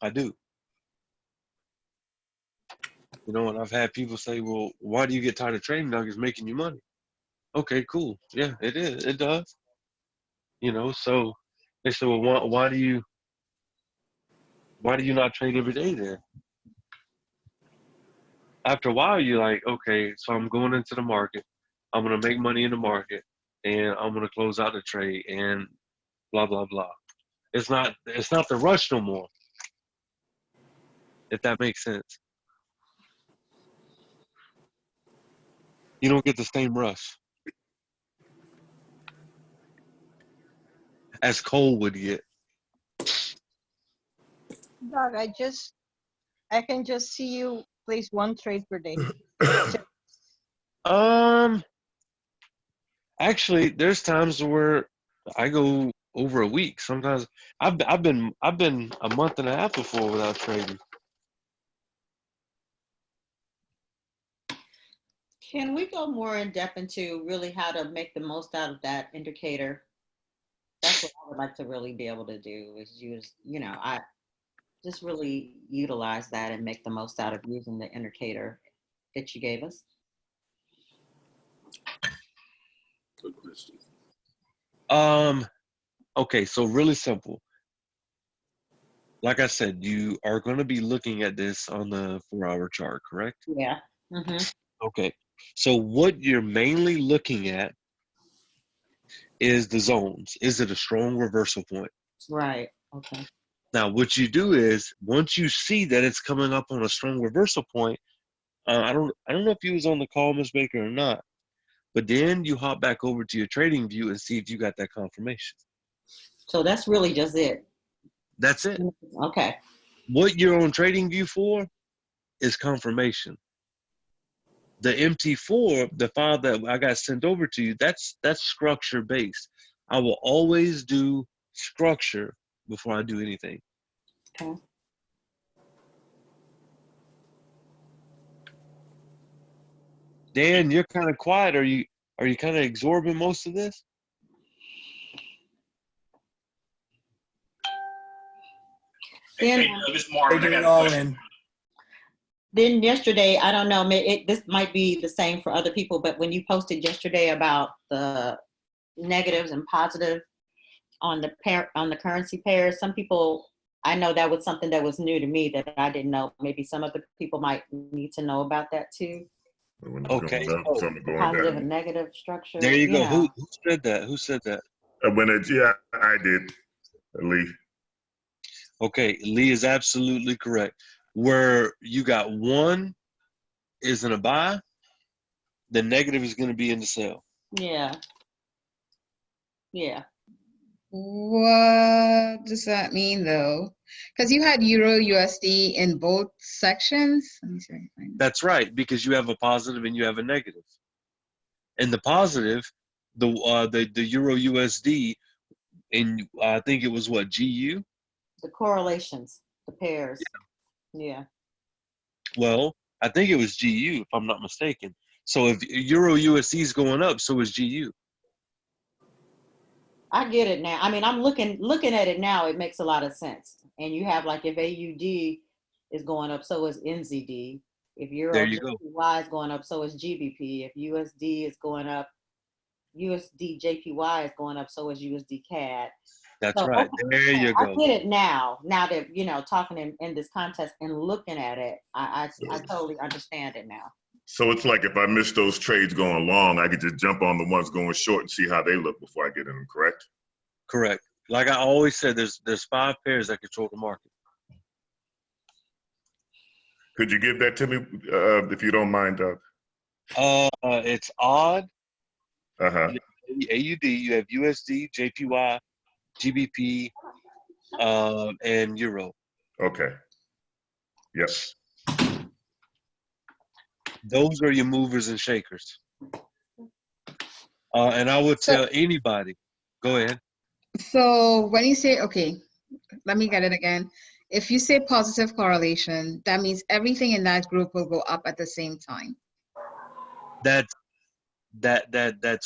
I do. And I've had people say, well, why do you get tired of trading, Doug? It's making you money. Okay, cool. Yeah, it is. It does. So they said, well, why do you not trade every day then? After a while, you're like, okay, so I'm going into the market. I'm going to make money in the market, and I'm going to close out the trade, and blah, blah, blah. It's not the rush no more, if that makes sense. You don't get the same rush as Cole would get. Doug, I can just see you place one trade per day. Actually, there's times where I go over a week. Sometimes I've been a month and a half before without trading. Can we go more in depth into really how to make the most out of that indicator? That's what I would like to really be able to do, is use, just really utilize that and make the most out of using the indicator that you gave us. Good question. Okay, so really simple. Like I said, you are going to be looking at this on the 4-hour chart, correct? Yeah. Mm-hmm. Okay. So what you're mainly looking at is the zones. Is it a strong reversal point? Right. Okay. Now, what you do is once you see that it's coming up on a strong reversal point, I don't know if you was on the call, Ms. Baker, or not, but then you hop back over to your trading view and see if you got that confirmation. So that's really just it. That's it. Okay. What you're on trading view for is confirmation. The MT4, the file that I got sent over to you, that's structure based. I will always do structure before I do anything. Okay. Dan, you're kind of quiet. Are you kind of absorbing most of this? Then, Taking it all in. then yesterday, I don't know, this might be the same for other people, but when you posted yesterday about the negatives and positive on the currency pairs, some people, I know that was something that was new to me that I didn't know. Maybe some other people might need to know about that too. Okay. Positive and negative structure. There you go. Who said that? Who said that? Yeah, I did. Lee. Okay, Lee is absolutely correct. Where you got one is in a buy, the negative is going to be in the sell. Yeah. Yeah. What does that mean though? Because you had Euro USD in both sections. Let me see if I can find it. That's right, because you have a positive and you have a negative. And the positive, the Euro USD, and I think it was what, GU? The correlations, the pairs. Yeah. Well, I think it was GU if I'm not mistaken. So if Euro USD is going up, so is GU. I get it now. I mean, I'm looking at it now. It makes a lot of sense. And you have like if AUD is going up, so is NZD. If Euro There you go. JPY is going up, so is GBP. If USD is going up, USD JPY is going up, so is USD CAD. That's So, right. okay, There you I go. get it now. Now that talking in this context and looking at it, I totally understand it now. So it's like if I miss those trades going long, I could just jump on the ones going short and see how they look before I get in them, correct? Correct. Like I always said, there's 5 pairs that control the market. Could you give that to me if you don't mind, Doug? It's odd. Uh-huh. AUD, you have USD, JPY, GBP, and Euro. Okay. Yes. Those are your movers and shakers. And I would tell anybody, go ahead. So when you say, okay, let me get it again. If you say positive correlation, that means everything in that group will go up at the same time. That's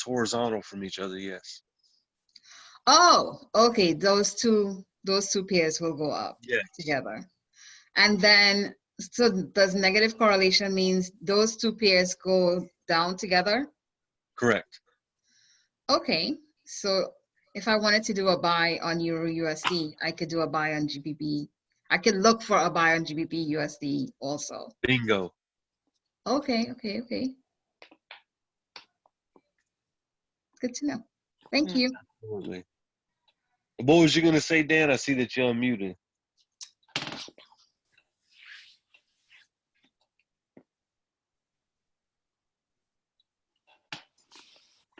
horizontal from each other, yes. Oh, okay. Those two pairs will go up together. And then, so does negative correlation means those 2 pairs go down together? Correct. Okay. So if I wanted to do a buy on Euro USD, I could do a buy on GBP. I could look for a buy on GBP USD also. Bingo. Okay. Good to know. Thank you. Absolutely. What was you going to say, Dan? I see that you're unmuted.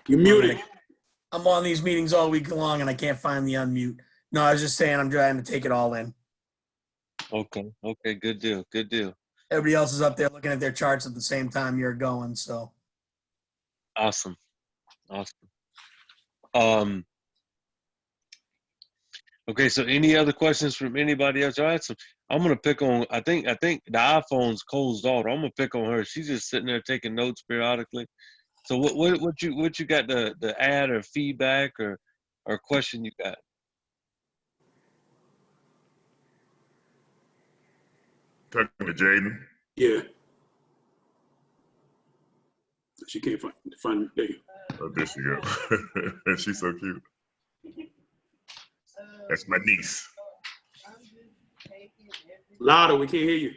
You're muted. I'm on these meetings all week long and I can't find the unmute. No, I was just saying I'm trying to take it all in. Okay. Good deal. Everybody else is up there looking at their charts at the same time you're going, so. Awesome. Okay, so any other questions from anybody else? All right, so I'm gonna pick on. I think the iPhone's Cole's daughter. I'm gonna pick on her. She's just sitting there taking notes periodically. So what you got to add or feedback or question you got? Talking to Jaden. Yeah. She can't find there. Oh, there she go. She's so cute. That's my niece. Louder, we can't hear you.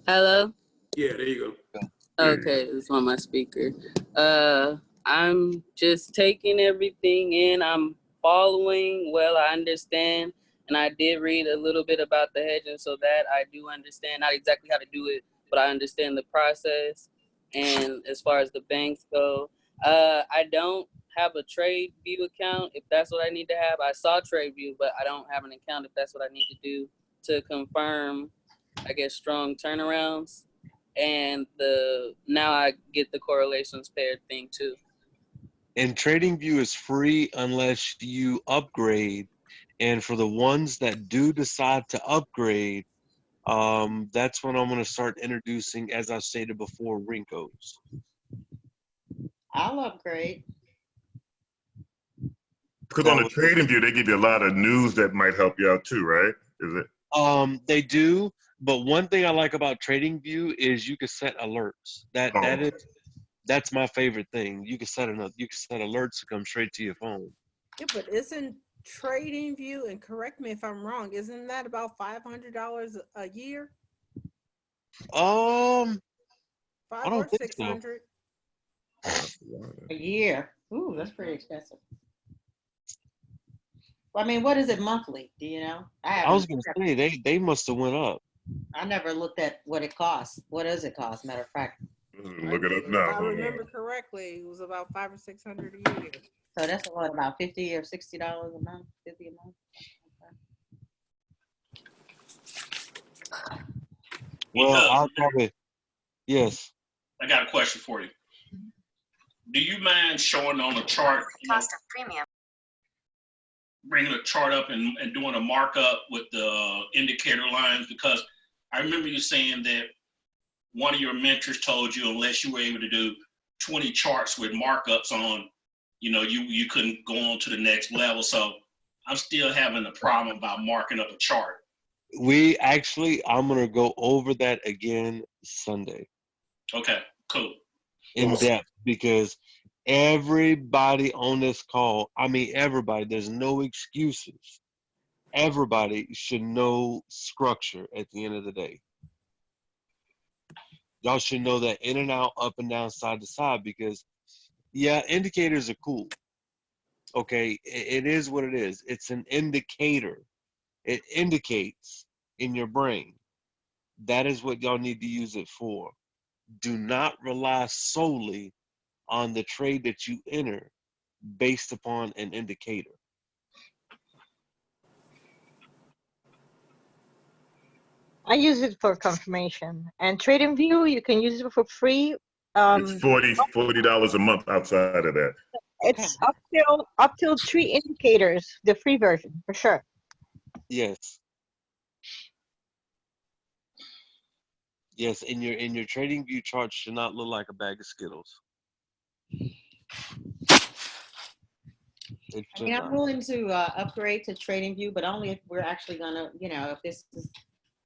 Hello? Yeah, there you go. Okay, it's on my speaker. I'm just taking everything in. I'm following well, I understand. And I did read a little bit about the hedging, so that I do understand, not exactly how to do it, but I understand the process. And as far as the banks go, I don't have a trade view account if that's what I need to have. I saw trade view, but I don't have an account if that's what I need to do to confirm, I guess, strong turnarounds. And now I get the correlations paired thing too. And TradingView is free unless you upgrade. And for the ones that do decide to upgrade, that's when I'm going to start introducing, as I stated before, Rincos. I'll upgrade. Because on the trading view, they give you a lot of news that might help you out too, right? Is it? They do, but one thing I like about TradingView is you can set alerts. That's my favorite thing. You can set alerts to come straight to your phone. Yeah, but isn't TradingView, and correct me if I'm wrong, isn't that about $500 a year? I Five don't or think 600? A year. Ooh, that's pretty expensive. Well, I mean, what is it monthly? Do you know? I was going to say they must have went up. I never looked at what it costs. What does it cost? Matter of fact. Look it up now. If I remember correctly, it was about $500 or $600 a year. So that's about $50 or $60 a month. 50 a month. Okay. Well, I'll probably yes. I got a question for you. Do you mind showing on a chart? Cost of premium. Bringing a chart up and doing a markup with the indicator lines, because I remember you saying that one of your mentors told you unless you were able to do 20 charts with markups on, you couldn't go on to the next level. So I'm still having a problem about marking up a chart. I'm going to go over that again Sunday. Okay, cool. In depth, because everybody on this call, everybody, there's no excuses. Everybody should know structure at the end of the day. Y'all should know that in and out, up and down, side to side, because yeah, indicators are cool. Okay, it is what it is. It's an indicator. It indicates in your brain. That is what y'all need to use it for. Do not rely solely on the trade that you enter based upon an indicator. I use it for confirmation. And TradingView, you can use it for free. It's $40 a month outside of that. It's up till 3 indicators, the free version, for sure. Yes. Yes, and your trading view chart should not look like a bag of Skittles. I'm willing to upgrade to TradingView, but only if we're actually gonna, if this is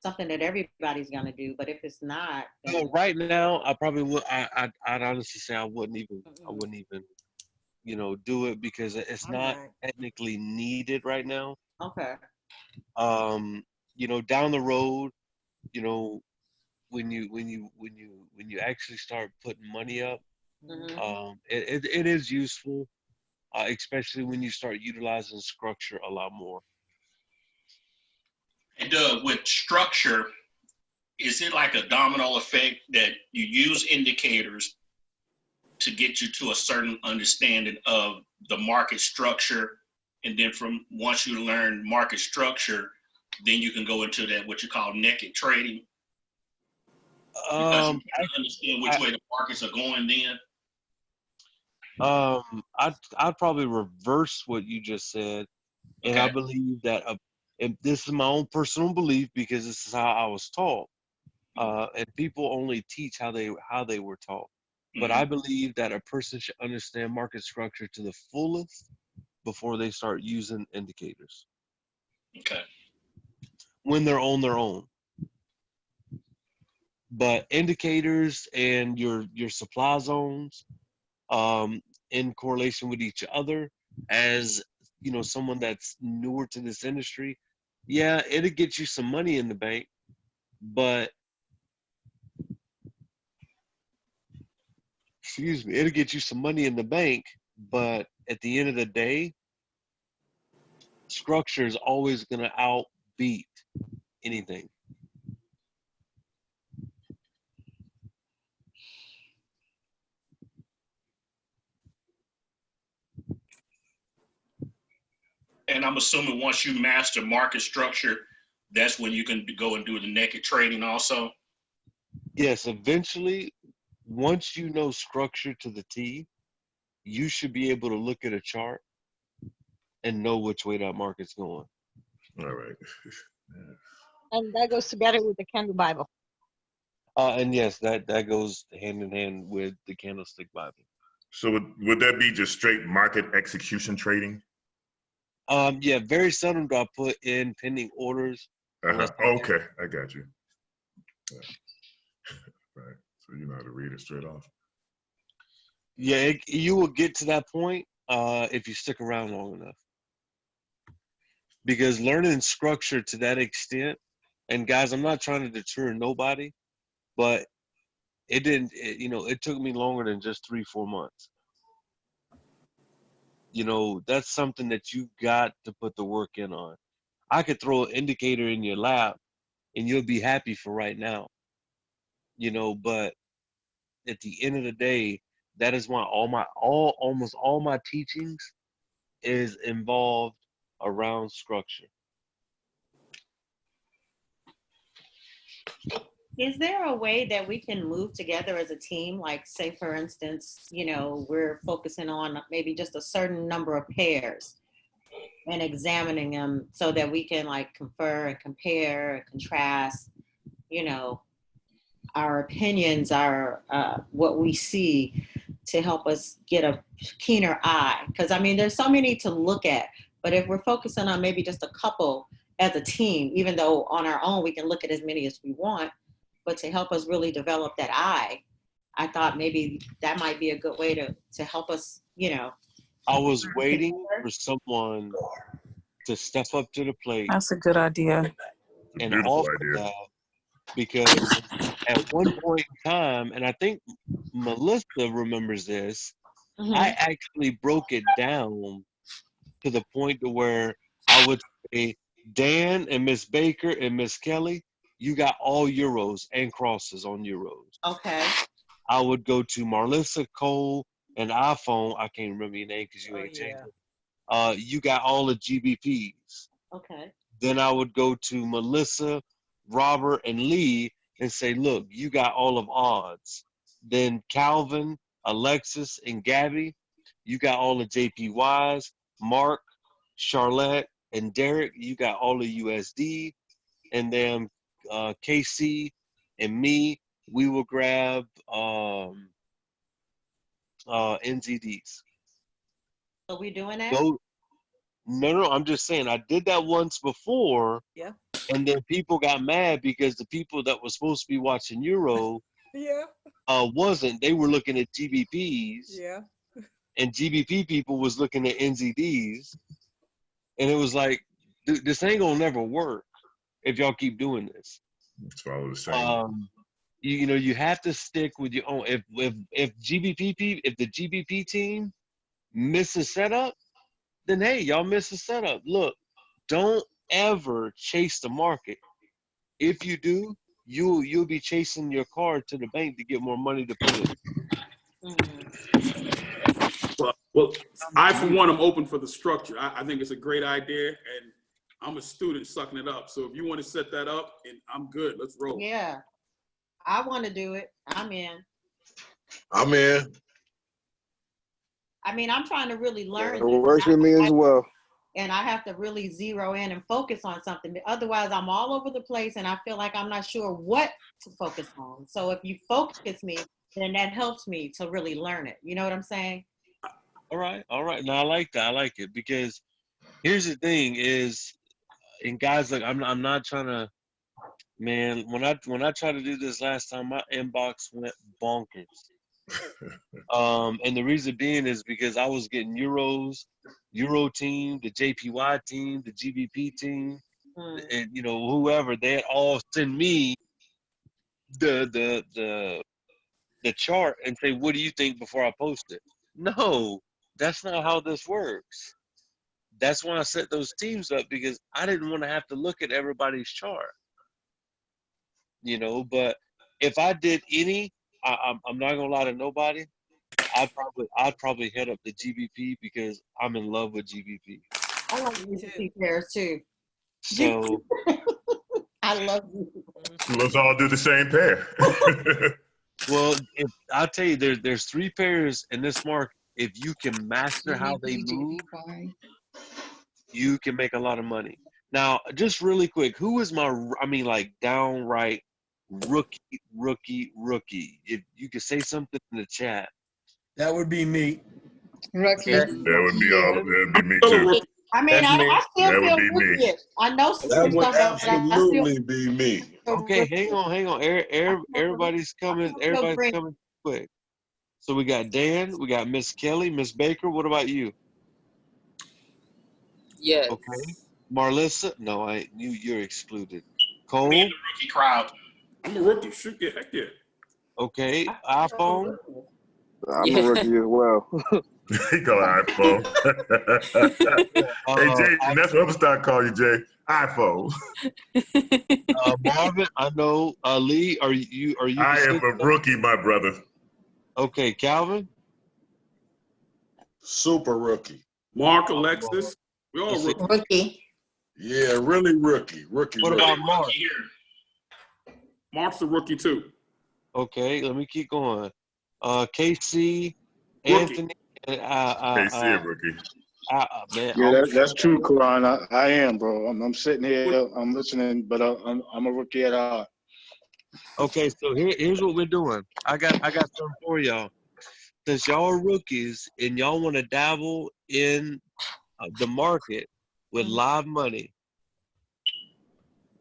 something that everybody's gonna do. But if it's not, then... Right now, I probably would. I'd honestly say I wouldn't even do it, because it's not technically needed right now. Okay. Down the road, when you actually start putting money up, it is useful, especially when you start utilizing structure a lot more. And with structure, is it like a domino effect that you use indicators to get you to a certain understanding of the market structure, and then from once you learn market structure, then you can go into that what you call naked trading? Because you can understand which way the markets are going then. I'd probably reverse what you just said, and I believe that, and this is my own personal belief because this is how I was taught, and people only teach how they were taught. But I believe that a person should understand market structure to the fullest before they start using indicators. Okay. When they're on their own. But indicators and your supply zones, in correlation with each other, as you know, someone that's newer to this industry, yeah, it'll get you some money in the bank, but excuse me, it'll get you some money in the bank, but at the end of the day, structure is always going to outbeat anything. And I'm assuming once you master market structure, that's when you can go and do the naked trading also. Yes, eventually, once you know structure to the T, you should be able to look at a chart and know which way that market's going. All right. And that goes together with the Candle Bible. And yes, that goes hand in hand with the Candlestick Bible. So would that be just straight market execution trading? Yeah, very seldom do I put in pending orders. Okay, I got you. Yeah. Right. So you know how to read it straight off. Yeah, you will get to that point if you stick around long enough. Because learning structure to that extent, and guys, I'm not trying to deter nobody, but it didn't, it took me longer than just 3-4 months. You know, that's something that you got to put the work in on. I could throw an indicator in your lap and you'll be happy for right now. You know, but at the end of the day, that is why almost all my teachings is involved around structure. Is there a way that we can move together as a team? Like, say, for instance, we're focusing on maybe just a certain number of pairs and examining them so that we can like confer and compare and contrast, our opinions, our what we see, to help us get a keener eye. Because I mean, there's so many to look at, but if we're focusing on maybe just a couple as a team, even though on our own we can look at as many as we want, but to help us really develop that eye, I thought maybe that might be a good way to help us, I was waiting for someone to step up to the plate. That's a good idea. And Beautiful offer idea. that, because at one point in time, and I think Melissa remembers this, I actually broke it down to the point to where I would say, Dan and Miss Baker and Miss Kelly, you got all Euros and crosses on Euros. Okay. I would go to Marlissa Cole and iPhone. I can't remember your name because you ain't changed it. You got all the GBPs. Okay. Then I would go to Melissa, Robert, and Lee and say, look, you got all of odds. Then Calvin, Alexis, and Gabby, you got all the JPYs. Mark, Charlotte, and Derek, you got all the USD. And then KC and me, we will grab NZDs. So we doing that? No, I'm just saying I did that once before. Yeah. And then people got mad because the people that were supposed to be watching Euro wasn't. They were looking at GBPs. Yeah. And GBP people was looking at NZDs. And it was like, this ain't gonna never work if y'all keep doing this. It's all the same. You have to stick with your own. If the GBP team misses setup, then hey, y'all miss a setup. Look, don't ever chase the market. If you do, you'll be chasing your card to the bank to get more money to put in. Well, I for one am open for the structure. I think it's a great idea, and I'm a student sucking it up. So if you want to set that up, and I'm good. Let's roll. Yeah, I want to do it. I'm in. I'm in. I mean, I'm trying to really learn. It works with me as well. And I have to really zero in and focus on something. Otherwise, I'm all over the place, and I feel like I'm not sure what to focus on. So if you focus me, then that helps me to really learn it. You know what I'm saying? All right. No, I like that. I like it because here's the thing: is and guys, look, I'm not trying to, man. When I tried to do this last time, my inbox went bonkers. And the reason being is because I was getting Euro team, the JPY team, the GBP team, and whoever, they all send me the chart and say, what do you think before I post it? No, that's not how this works. That's why I set those teams up, because I didn't want to have to look at everybody's chart. But if I did any, I'm not gonna lie to nobody. I'd probably head up the GBP because I'm in love with GBP. I like GBP pairs too. So I love you. Let's all do the same pair. well, I'll tell you, there's 3 pairs in this market. If you can master how they move, you can make a lot of money. Now, just really quick, who is like downright rookie? If you could say something in the chat. That would be me. Rookie. That would be all. That would be me too. I mean, I still That would feel be me. rookie-ish. I know some That would stuff, but I still absolutely be me. Okay, hang on. Everybody's coming. Everybody's coming quick. So we got Dan, we got Miss Kelly, Miss Baker. What about you? Yes. Okay. Marlissa? No, you're excluded. Cole? Me in the rookie crowd. I'm a rookie. Shoot, yeah, heck yeah. Okay. iPhone? I'm a rookie as well. He call it iPhone. Hey, Jay, and that's what I'm start calling you, Jay. iPhone. Marvin, I know. Lee, are you? I am a rookie, my brother. Okay, Calvin. Super rookie. Mark, Alexis, we all rookie. Rookie. Yeah, really rookie. What about Mark? Mark's a rookie too. Okay, let me keep going. KC, Rookie. Anthony, and KC a rookie. Man, Yeah, that's true, Karan. I am, bro. I'm sitting here, I'm listening, but I'm a rookie at heart. Okay, so here's what we're doing. I got something for y'all. Since y'all are rookies and y'all want to dabble in the market with live money,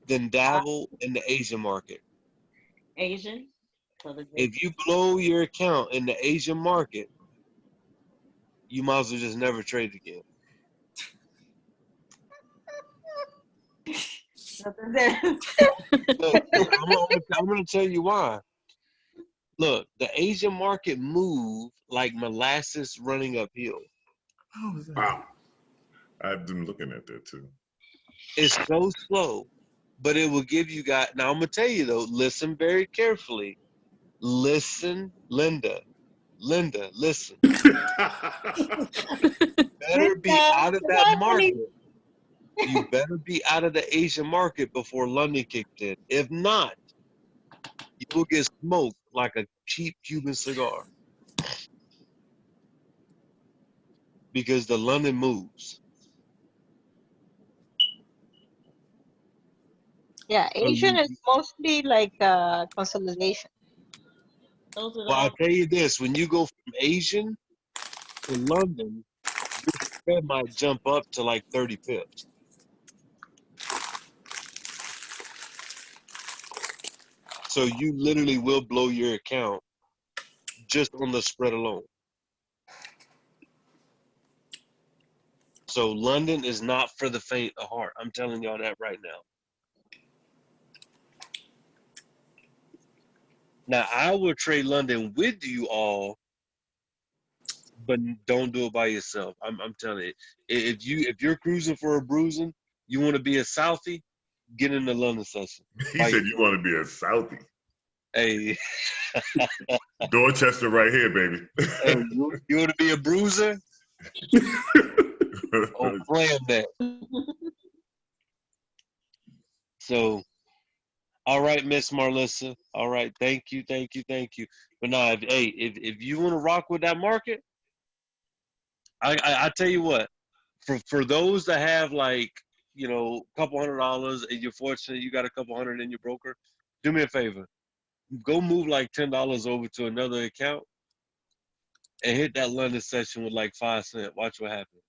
then dabble in the Asian market. Asian. If you blow your account in the Asian market, you might as well just never trade again. Look, I'm going to tell you why. Look, the Asian market move like molasses running uphill. Wow. I've been looking at that too. It's so slow, but it will give you guys. Now, I'm going to tell you, though, listen very carefully. Listen, Linda, listen. Better be out of that market. You better be out of the Asian market before London kicks in. If not, you will get smoked like a cheap Cuban cigar. Because the London moves. Yeah, Asian is mostly like consolidation. Well, I'll tell you this, when you go from Asian to London, your spread might jump up to like 30 pips. So you literally will blow your account just on the spread alone. So London is not for the faint of heart. I'm telling y'all that right now. Now, I will trade London with you all, but don't do it by yourself. I'm telling you. If you're cruising for a bruising, you want to be a Southie, get in the London session. He said you want to be a Southie. Hey. Dorchester right here, baby. Hey, you want to be a bruiser? Oh, plan that. So, all right, Miss Marlissa. All right, thank you. But no, if you want to rock with that market, I tell you what, for those that have like, a couple $100 and you're fortunate you got a couple hundred in your broker, do me a favor. Go move like $10 over to another account and hit that London session with like 5 cents. Watch what happens.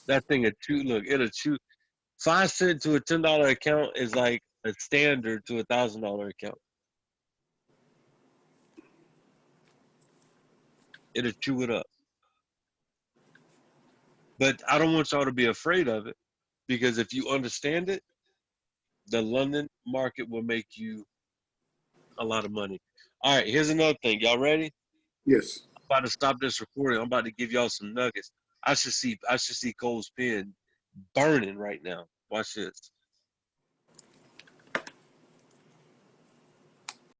That thing a chew. Look, it'll chew. 5 cents to a $10 account is like a standard to a $1,000 account. It'll chew it up. But I don't want y'all to be afraid of it, because if you understand it, the London market will make you a lot of money. All right, here's another thing. Y'all ready? Yes. I'm about to stop this recording. I'm about to give y'all some nuggets. I should see Cole's pen burning right now. Watch this.